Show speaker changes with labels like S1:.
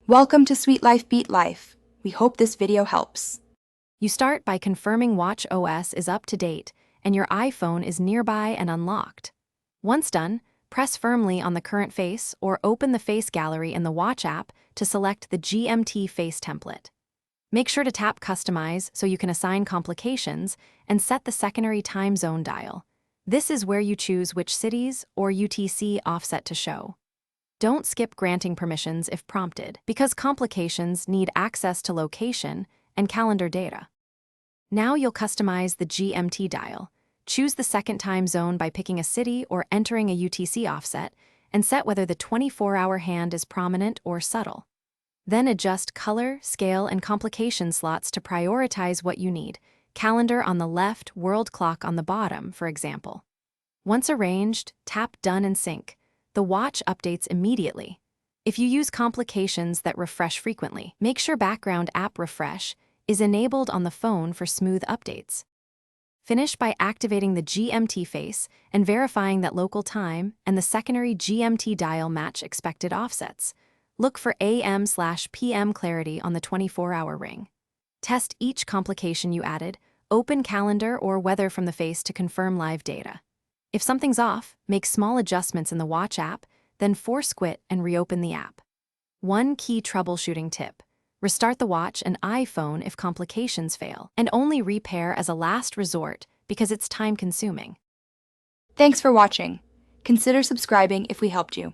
S1: Welcome to Sweet Life Beat Life. We hope this video helps.
S2: You start by confirming Watch OS is up to date and your iPhone is nearby and unlocked. Once done, press firmly on the current face or open the face gallery in the Watch app to select the GMT face template. Make sure to tap Customize so you can assign complications and set the secondary time zone dial. This is where you choose which cities or UTC offset to show. Don't skip granting permissions if prompted, because complications need access to location and calendar data. Now you'll customize the GMT dial. Choose the second time zone by picking a city or entering a UTC offset, and set whether the 24-hour hand is prominent or subtle. Then adjust color, scale, and complication slots to prioritize what you need. Calendar on the left, world clock on the bottom, for example. Once arranged, tap Done and Sync. The watch updates immediately. If you use complications that refresh frequently, make sure background app refresh is enabled on the phone for smooth updates. Finish by activating the GMT face and verifying that local time and the secondary GMT dial match expected offsets. Look for AM/PM clarity on the 24-hour ring. Test each complication you added, open calendar or weather from the face to confirm live data. If something's off, make small adjustments in the Watch app, then force quit and reopen the app. One key troubleshooting tip: restart the watch and iPhone if complications fail, and only repair as a last resort because it's time-consuming.
S1: Thanks for watching. Consider subscribing if we helped you.